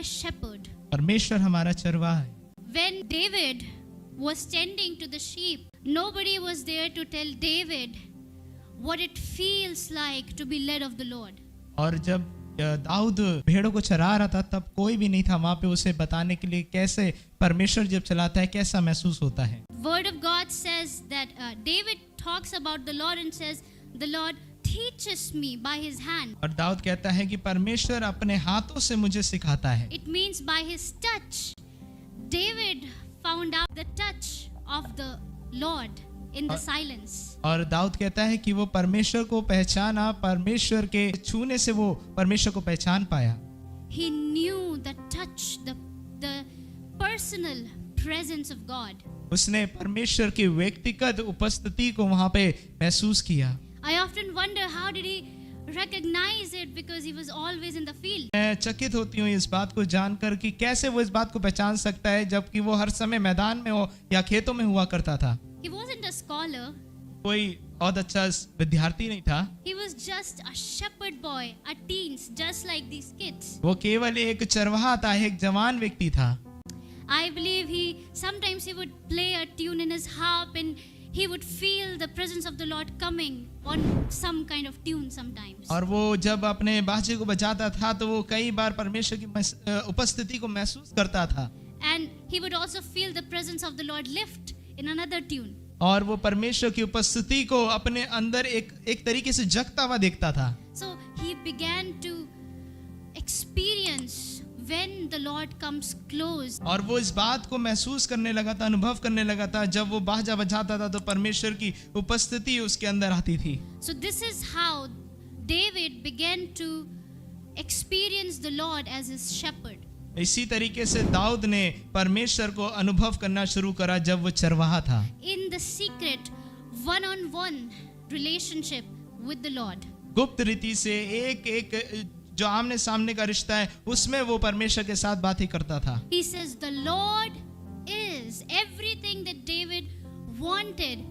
shepherd. परमेश्वर हमारा चरवाहा है। When David was tending to the sheep, nobody was there to tell David what it feels like to be led of the Lord. और जब दाऊद भेड़ों को चरा रहा था तब कोई भी नहीं था वहां पे उसे बताने के लिए कैसे परमेश्वर जब चलाता है कैसा महसूस होता है। Word of God says that David talks about the Lord and says, the Lord teaches me by his hand. और दाऊद कहता है कि परमेश्वर अपने हाथों से मुझे सिखाता है। It means by his touch. David found out the touch of the Lord in the silence. और दाऊद कहता है कि वो परमेश्वर को पहचाना, परमेश्वर के छूने से वो परमेश्वर को पहचान पाया। He knew the touch, the personal presence of God. उसने परमेश्वर की व्यक्तिगत उपस्थिति को वहां पे महसूस किया। I often wonder how did he recognize it, because he was always in the field. मैं चकित होती हूँ इस बात को जानकर कि कैसे वो इस बात को पहचान सकता है जबकि वो हर समय मैदान में हो या खेतों में हुआ करता था। He wasn't a scholar. कोई बहुत अच्छा विद्यार्थी नहीं था। He was just a shepherd boy, a teens, just like these kids. वो केवल एक चरवाहा था, एक जवान व्यक्ति था। I believe sometimes he would play a tune in his harp and he would feel the presence of the Lord coming on some kind of tune sometimes. और वो जब अपने बाजे को बजाता था तो वो कई बार परमेश्वर की उपस्थिति को महसूस करता था। And he would also feel the presence of the Lord lift in another tune. और वो परमेश्वर की उपस्थिति को अपने अंदर एक तरीके से जगता हुआ देखता था। So he began to experience when the Lord comes close. और वो इस बात को महसूस करने लगा था, अनुभव करने लगा था जब वो बाजा बजाता था तो परमेश्वर की उपस्थिति उसके अंदर आती थी। So this is how David began to experience the Lord as his shepherd. इसी तरीके से दाऊद ने परमेश्वर को अनुभव करना शुरू करा जब वो चरवाहा था। In the secret, one-on-one relationship with the Lord. गुप्त रीति से एक जो आमने सामने का रिश्ता है उसमें वो परमेश्वर के साथ बात ही करता था। He says the Lord is everything that David wanted.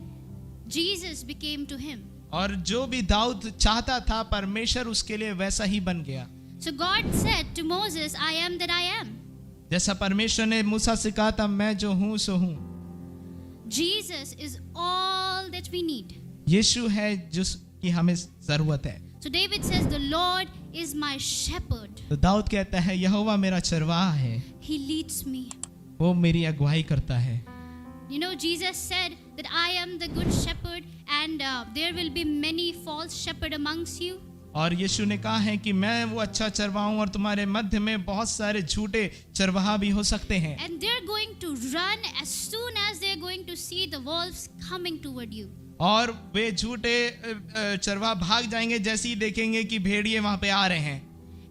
Jesus became to him. और जो भी दाऊद चाहता था परमेश्वर उसके लिए वैसा ही बन गया। So God said to Moses, I am that I am. जैसा परमेश्वर ने मूसा से कहा था मैं जो हूँ सो हूँ। Jesus is all that we need. यीशु है जिसकी हमें जरूरत है। So David says the Lord is my shepherd. तो दाऊद कहता है यहोवा मेरा चरवाहा है, He leads me. वो मेरी अगुवाई करता है। You know, Jesus said that I am the good shepherd and there will be many false shepherd amongst you. और यीशु ने कहा है कि मैं वो अच्छा चरवाहा हूँ और तुम्हारे मध्य में बहुत सारे झूठे चरवाहा भी हो सकते हैं। And they're going to run as soon as they're going to see the wolves coming toward you. और वे झूठे चरवाहा भाग जाएंगे जैसे ही देखेंगे कि भेड़िए वहां पे आ रहे हैं।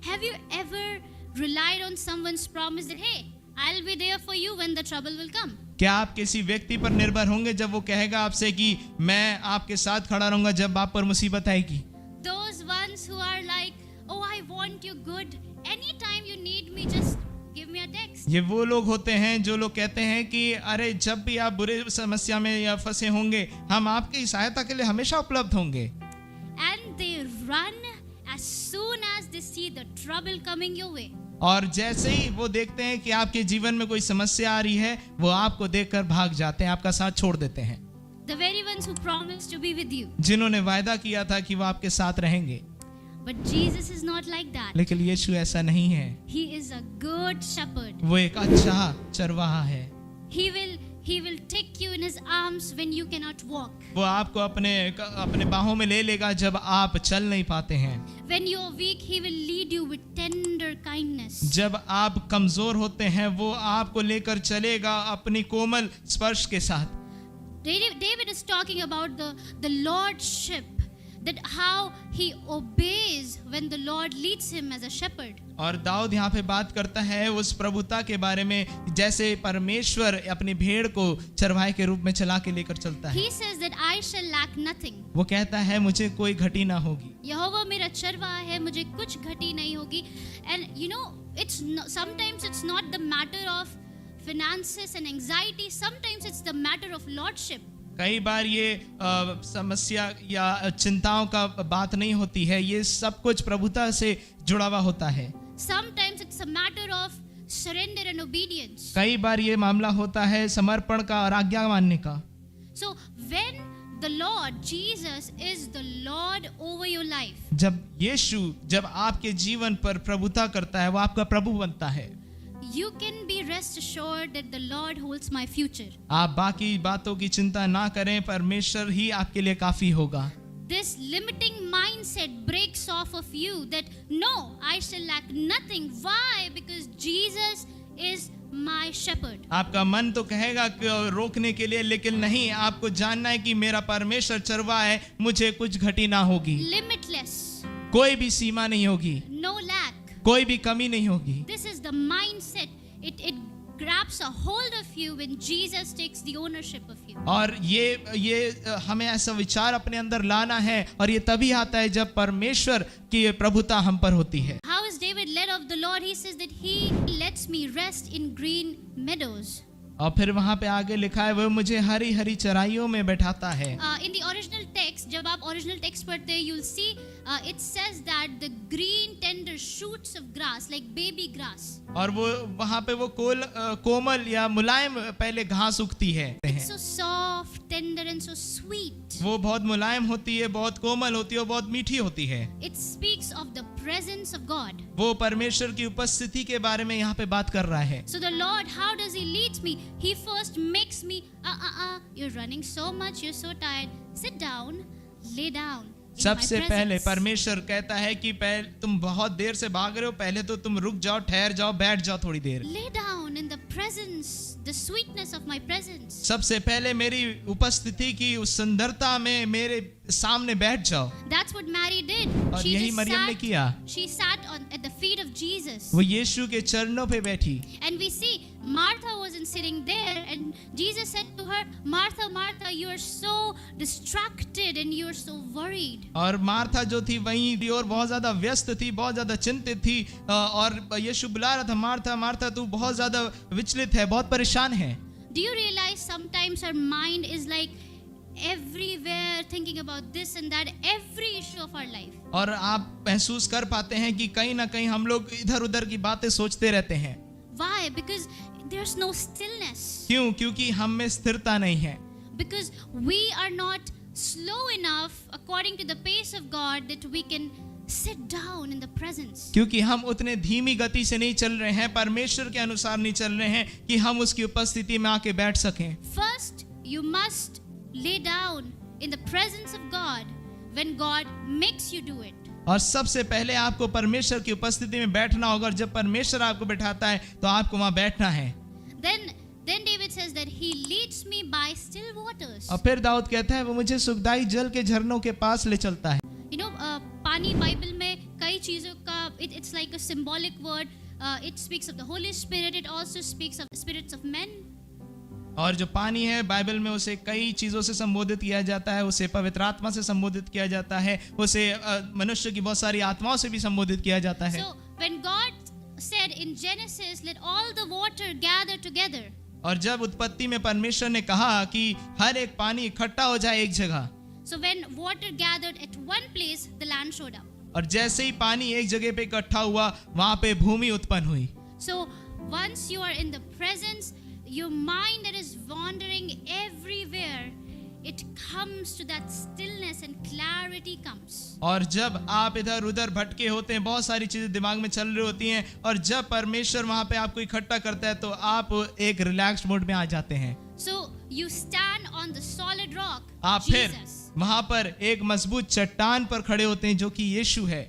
Have you ever relied on someone's promise that hey, I'll be there for you when the trouble will come? क्या आप किसी व्यक्ति पर निर्भर होंगे जब वो कहेगा आपसे कि मैं आपके साथ खड़ा रहूंगा जब आप पर मुसीबत आएगी? Those ones who are like, oh, I want you good. Anytime you need me, just give me a text. ये वो लोग होते हैं जो लोग कहते हैं कि अरे जब भी आप बुरे समस्या में या फंसे होंगे हम आपकी सहायता के लिए हमेशा उपलब्ध होंगे। And they run as soon as they see the trouble coming your way. और जैसे ही वो देखते हैं कि आपके जीवन में कोई समस्या आ रही है वो आपको देखकर भाग जाते हैं, आपका साथ छोड़ देते हैं। The very ones who promised to be with you. जिन्होंने वायदा किया था कि वो आपके साथ रहेंगे। But Jesus is not like that. लेकिन यीशु ऐसा नहीं है। He is a good shepherd. वो एक अच्छा चरवाहा है। He will take you in his arms when you cannot walk. वो आपको अपने बाहों में ले लेगा जब आप चल नहीं पाते हैं। When you are weak, he will lead you with tender kindness. जब आप कमजोर होते हैं वो आपको लेकर चलेगा अपनी कोमल स्पर्श के साथ। David is talking about the lordship, that how he obeys when the Lord leads him as a shepherd. और दाऊद यहाँ पे बात करता है उस प्रभुता के बारे में जैसे परमेश्वर अपनी भेड़ को चरवाहे के रूप में चला के लेकर चलता है। He says that I shall lack nothing. वो कहता है मुझे कोई घटी ना होगी। यहोवा मेरा चरवाहा है, मुझे कुछ घटी नहीं होगी। And you know, sometimes it's not the matter of finances and anxiety, sometimes it's the matter of lordship. कई बार ये समस्या या चिंताओं का बात नहीं होती है, ये सब कुछ प्रभुता से जुड़ा हुआ होता है। Sometimes it's a matter of surrender and obedience. कई बार ये मामला होता है समर्पण का और आज्ञा मानने का। So when the Lord Jesus is the Lord over your life, जब आपके जीवन पर प्रभुता करता है, वो आपका प्रभु बनता है, you can be rest assured that the Lord holds my future. आप बाकी बातों की चिंता ना करें, परमेश्वर ही आपके लिए काफी होगा। This limiting mindset breaks off of you that no, I shall lack nothing. Why? Because Jesus is my shepherd. आपका मन तो कहेगा कि रोकने के लिए, लेकिन नहीं, आपको जानना है कि मेरा परमेश्वर चरवाहा है, मुझे कुछ घटी ना होगी, Limitless, कोई भी सीमा नहीं होगी, no lack. कोई भी कमी नहीं होगी। This is the mindset. It grabs a hold of you when Jesus takes the ownership of you. और ये हमें ऐसा विचार अपने अंदर लाना है, और ये तभी आता है जब परमेश्वर की प्रभुता हम पर होती है। How is David led of the Lord? He says that he lets me rest in green meadows. और फिर वहां पे आगे लिखा है, वो मुझे हरी हरी चराइयों में बैठाता है। In the original text, जब आप original text पढ़ते हैं, you'll see it says that the green tender shoots of grass, like baby grass. और वो वहां पे वो कोमल या मुलायम पहले घास उगती है। It's so soft, tender, and so sweet. वो बहुत मुलायम होती है, बहुत कोमल होती है और बहुत मीठी होती है। It speaks of the presence of God. वो परमेश्वर की उपस्थिति के बारे में यहाँ पे बात कर रहा है। So the Lord, how does He lead me? He first makes me, you're running so much, you're so tired. Sit down, lay down. सबसे पहले परमेश्वर कहता है कि तुम बहुत देर से भाग रहे हो, पहले तो तुम रुक जाओ, ठहर जाओ, बैठ जाओ थोड़ी देर। Lay down in the presence, the sweetness of my presence. सबसे पहले मेरी उपस्थिति की उस सुंदरता में मेरे सामने बैठ जाओ। That's what Mary did. और यही मरियम ने किया। She sat at the feet of Jesus. वो यीशु के चरणों पे बैठी। And we see Martha wasn't sitting there, and Jesus said to her, Martha, Martha, you are so distracted and you are so worried. और मार्था जो थी वहीं थी और बहुत ज्यादा व्यस्त थी, बहुत ज्यादा चिंतित थी, और यीशु बुला रहा था, मार्था मार्था तू बहुत ज्यादा विचलित है, बहुत परेशान है। Do you realize sometimes our mind is like everywhere thinking about this and that, every issue of our life. और आप महसूस कर पाते हैं कि कहीं ना कहीं हम लोग इधर उधर की बातें सोचते रहते हैं। Why? Because there's no stillness. क्यों? क्योंकि हम में स्थिरता नहीं है। Because we are not slow enough according to the pace of God that we can sit down in the presence. क्योंकि हम उतने धीमी गति से नहीं चल रहे हैं, परमेश्वर के अनुसार नहीं चल रहे हैं कि हम उसकी उपस्थिति में आके बैठ सकें। First, you must lay down in the presence of God when God makes you do it. और सबसे पहले आपको परमेश्वर की उपस्थिति में बैठना होगा, और जब परमेश्वर आपको बैठाता है तो आपको वहां बैठना है। Then David says that he leads me by still waters. और फिर दाऊद कहता है वो मुझे सुखदाई जल के झरनों के पास ले चलता है। You know, पानी बाइबल में कई चीजों का it's like a symbolic word. It speaks of the Holy Spirit. It also speaks of spirits of men. और जो पानी है बाइबल में उसे कई चीजों से संबोधित किया जाता है, उसे पवित्र आत्मा से संबोधित किया जाता है, उसे मनुष्य की बहुत सारी आत्माओं से भी संबोधित kiya jata hai. So when God said in Genesis, let all the water gather together. और जब उत्पत्ति में परमेश्वर ने कहा कि हर एक पानी इकट्ठा हो जाए एक जगह, So when water gathered at one place, the land showed up. और जैसे ही पानी एक जगह पे इकट्ठा हुआ वहां पे भूमि उत्पन्न हुई। So once you are in the presence, your mind that is wandering everywhere, it comes to that stillness and clarity comes. और जब आप इधर उधर भटके होते हैं, बहुत सारी चीजें दिमाग में चल रही होती हैं, और जब परमेश्वर वहां पे आपको इकट्ठा करता है तो आप एक रिलैक्स मोड में आ जाते हैं। So you stand on the solid rock, आप फिर Jesus. वहां पर एक मजबूत चट्टान पर खड़े होते हैं जो कि यीशु है।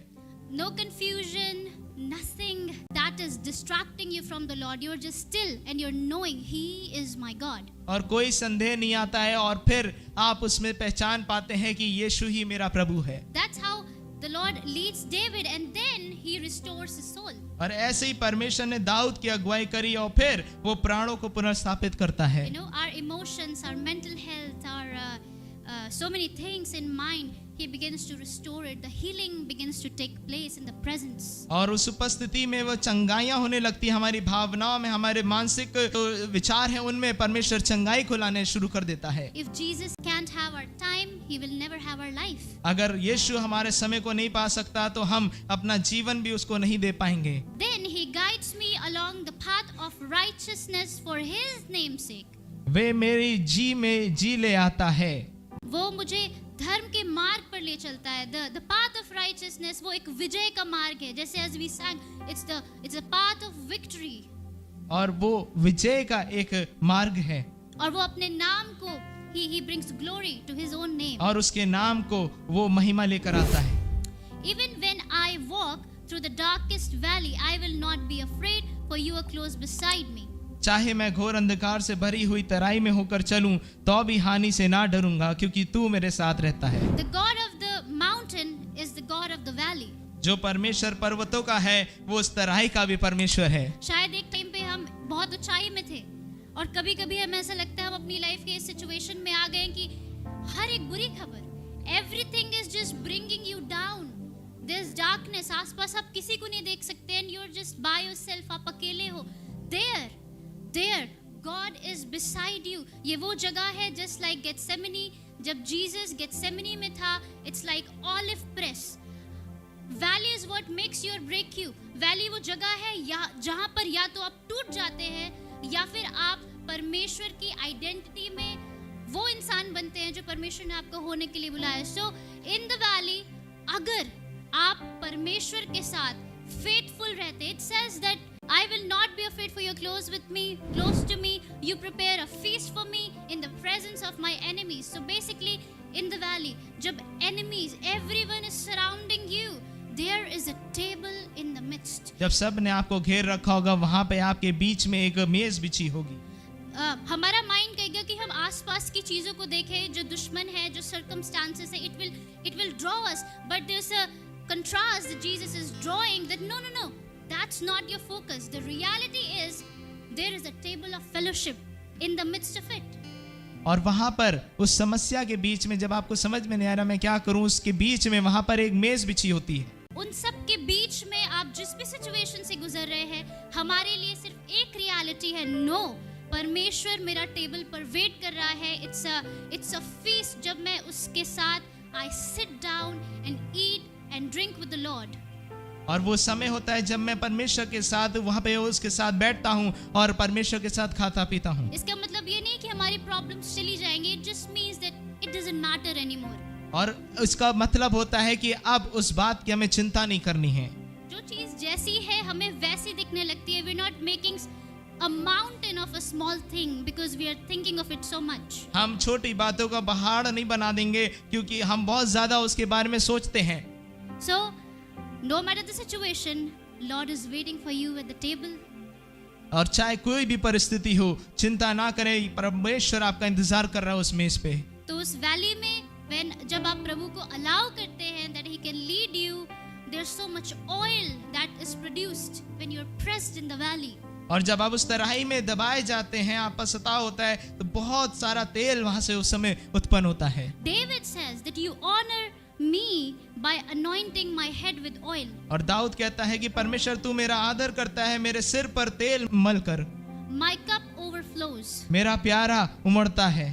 No confusion, nothing that is distracting you from the Lord. You're just still and you're knowing He is my God. और कोई संदेह नहीं आता है, और फिर आप उसमें पहचान पाते हैं कि यीशु ही मेरा प्रभु है। That's how the Lord leads David, and then He restores his soul. और ऐसे ही परमेश्वर ने दाऊद की अगुवाई करी और फिर वो प्राणों को पुनर्स्थापित करता है। You know, our emotions, our mental health, our so many things in mind, He begins to restore it. The healing begins to take place in the presence. और उस उपस्थिति में वो चंगाइयां होने लगती है, हमारी भावनाओं में, हमारे मानसिक जो विचार हैं उनमें परमेश्वर चंगाई को लाने शुरू कर देता है। If Jesus can't have our time, He will never have our life. अगर यीशु हमारे समय को नहीं पा सकता तो हम अपना जीवन भी उसको नहीं दे पाएंगे। Then He guides guides me along the path of righteousness for his name's sake. वे मेरी जी में जी ले आता है। वो मुझे धर्म के मार्ग पर ले चलता है. The path of righteousness वो एक विजय का मार्ग है. जैसे as we sang, it's the path of victory. और वो विजय का एक मार्ग है। और वो अपने नाम को he brings glory to his own name. और उसके नाम को वो महिमा लेकर आता है। Even when I walk through the darkest valley, I will not be afraid, for you are close beside me. चाहे मैं घोर अंधकार से भरी हुई तराई में होकर चलूं तो भी हानि से ना डरूंगा, क्योंकि तू मेरे साथ रहता है। The God of the mountain is the God of the valley. जो परमेश्वर पर्वतों का है वो उस तराई का भी परमेश्वर है। शायद एक टाइम पे हम बहुत ऊंचाई में थे और कभी-कभी हमें ऐसा लगता है हम अपनी लाइफ के इस सिचुएशन में आ गए कि हर एक बुरी खबर, everything is just bringing you down. There's darkness, आसपास आप किसी को नहीं देख सकते and you're just by yourself, आप अकेले हो. There, God is beside you. ये वो जगह है just like Gethsemane. जब Jesus Gethsemane में था, it's like olive press. Valley is what makes you or break you. Valley वो जगह है जहाँ पर या तो आप टूट जाते हैं या फिर आप परमेश्वर की आइडेंटिटी में वो इंसान बनते हैं जो परमेश्वर ने आपको होने के लिए बुलाया है. So in the valley, अगर आप परमेश्वर के साथ faithful रहते, it says that I will not be afraid, for you're close to me. You prepare a feast for me in the presence of my enemies. So basically, in the valley, जब enemies, everyone is surrounding you, there is a table in the midst. जब सब ने आपको घेर रखा होगा, वहां पे आपके बीच में एक मेज बिछी होगी। हमारा माइंड कहेगा कि हम आसपास की चीजों को देखें, जो दुश्मन है, जो circumstances है, it will draw us. But there's a contrast that Jesus is drawing that no, that's not your focus. The reality is there is a table of fellowship in the midst of it. और वहां पर उस समस्या के बीच में जब आपको समझ में नहीं आ रहा मैं क्या करूं, उसके बीच में वहां पर एक मेज बिछी होती है। उन सब के बीच में आप जिस भी सिचुएशन से गुजर रहे हैं, हमारे लिए सिर्फ एक रियलिटी है, नो, परमेश्वर मेरा टेबल पर वेट कर रहा है. It's a feast. जब मैं उसके साथ I sit down and eat and drink with the Lord. और वो समय होता है जब मैं परमेश्वर के साथ वहां पे उसके साथ बैठता हूँ और परमेश्वर के साथ खाता पीता हूँ. इसका मतलब ये नहीं कि हमारी प्रॉब्लम्स चली जाएंगी. It just means that it doesn't matter anymore. और इसका मतलब होता है कि अब उस बात की हमें चिंता नहीं करनी है. जो चीज जैसी है हमें वैसी दिखने लगती है. We're not making a mountain of a small thing because we are thinking of it so much. हम छोटी बातों का पहाड़ नहीं बना देंगे क्योंकि हम बहुत ज्यादा उसके बारे में सोचते हैं. So, no matter the situation, Lord is waiting for you at the table. और चाहे कोई भी परिस्थिति हो, चिंता ना करें, परमेश्वर आपका इंतजार कर रहा है उस मेज पे. तो उस वैली में जब आप प्रभु को अलाउ करते हैं that he can lead you, there's so much oil that is produced when you're pressed in the valley. और जब आप उस तराई में दबाए जाते हैं, आपका सताव होता है, तो बहुत सारा तेल वहां से उस समय उत्पन्न होता है. David says that you honor me by anointing my head with oil. और दाऊद कहता है कि परमेश्वर तू मेरा आदर करता है, मेरे सिर पर तेल मल कर. My cup overflows. मेरा प्यारा उमड़ता है.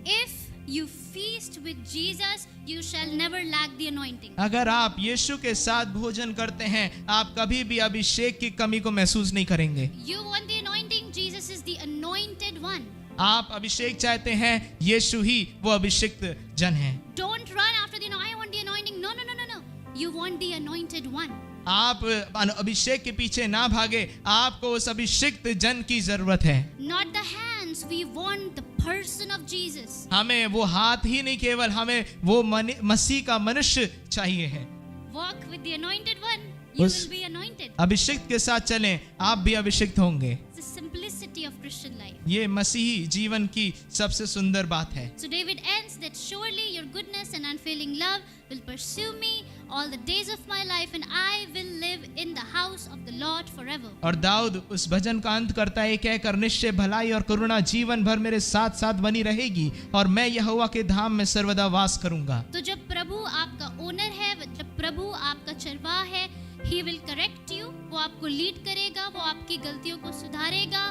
If you feast with Jesus, you shall never lack the anointing. अगर आप यीशु के साथ भोजन करते हैं, आप कभी भी अभिषेक की कमी को महसूस नहीं करेंगे. You want the anointing? Jesus is the anointed one. आप अभिषेक चाहते हैं, यीशु ही वो अभिषिक्त जन है. Don't run after the I want the anointing. No. You want the anointed one. आप अभिषेक के पीछे ना भागे, आपको उस अभिषिक्त जन की जरूरत है. Not the hands. We want the person of Jesus. हमें वो हाथ ही नहीं, केवल हमें वो मसीह का मनुष्य चाहिए है. Walk with the anointed one. You will be anointed. अभिषिक्त के साथ चलें, आप भी अभिषिक्त होंगे. It's the simplicity of Christian life. ये मसीही जीवन की सबसे सुंदर बात है. So David ends that surely your goodness and unfailing love will pursue me all the days of my life and I will live in the house of the Lord forever. और दाऊद उस भजन का अंत करता है कहकर, निश्चय भलाई और करुणा जीवन भर मेरे साथ साथ बनी रहेगी और मैं यहोवा के धाम में सर्वदा वास करूंगा. तो जब प्रभु आपका ओनर है, जब प्रभु आपका चरवाहा है, He will correct you. वो आपको लीड करेगा, वो आपकी गलतियों को सुधारेगा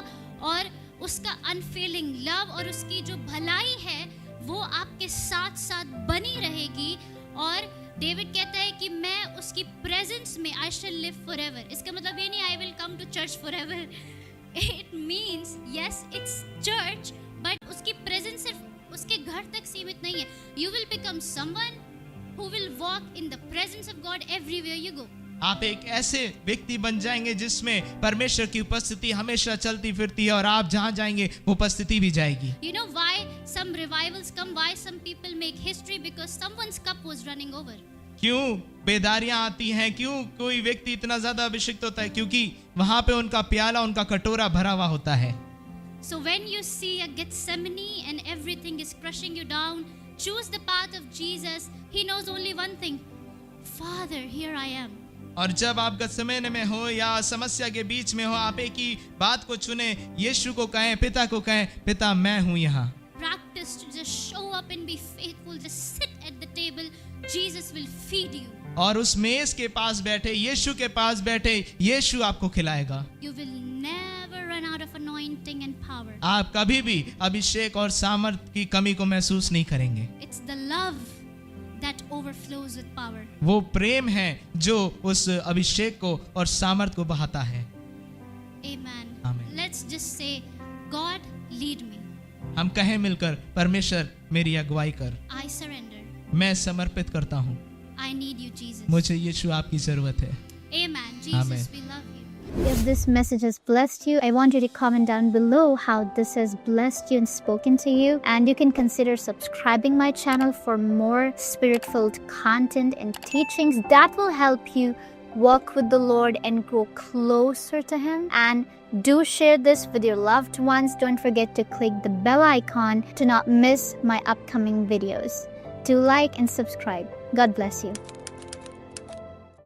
और उसका अनफेलिंग लव और उसकी जो भलाई है वो आपके साथ साथ बनी रहेगी और डेविड कहता है कि मैं उसकी प्रेजेंस में आई शैल लिव फॉरएवर। इसका मतलब ये नहीं I will come to church forever. It means yes it's church, but उसकी प्रेजेंस सिर्फ उसके घर तक सीमित नहीं है। You will become someone who will walk in the presence of God everywhere you go. आप एक ऐसे व्यक्ति बन जाएंगे जिसमें परमेश्वर की उपस्थिति हमेशा चलती फिरती है और आप जहां जाएंगे वो उपस्थिति भी जाएगी। You know why some revivals come, why some people make history? Because someone's cup was running over. क्यों बेदारियां आती हैं, क्यों कोई व्यक्ति इतना ज्यादा अभिषिक्त होता है? क्योंकि वहां पे उनका प्याला, उनका कटोरा भरा हुआ होता है। So when you see a Gethsemane and everything is crushing you down, choose the path of Jesus. He knows only one thing. Father, here I am. और जब आप गत्सेमने में हो या समस्या के बीच में हो, आप एक ही बात को चुने, यीशु को कहें, पिता को कहें, पिता मैं हूं यहाँ। Practice to just show up and be faithful. Just sit at the table. Jesus will feed you. और उस मेज के पास बैठे, यीशु के पास बैठे, यीशु आपको खिलाएगा। You will never run out of anointing and power. आप कभी भी अभिषेक और सामर्थ की कमी को महसूस नहीं करेंगे। It's the love that overflows with power. वो प्रेम है जो उस अभिषेक को और सामर्थ को बहाता है। Amen. Amen. Let's just say, God, lead me. हम कहें मिलकर, परमेश्वर मेरी अगुवाई कर, I surrender. मैं समर्पित करता हूँ, I need you, Jesus. मुझे यीशु आपकी जरूरत है। Amen. Jesus, Amen. we love you. If this message has blessed you, I want you to comment down below how this has blessed you and spoken to you. And you can consider subscribing my channel for more spirit-filled content and teachings that will help you walk with the Lord and grow closer to Him. And do share this with your loved ones. Don't forget to click the bell icon to not miss my upcoming videos. Do like and subscribe. God bless you.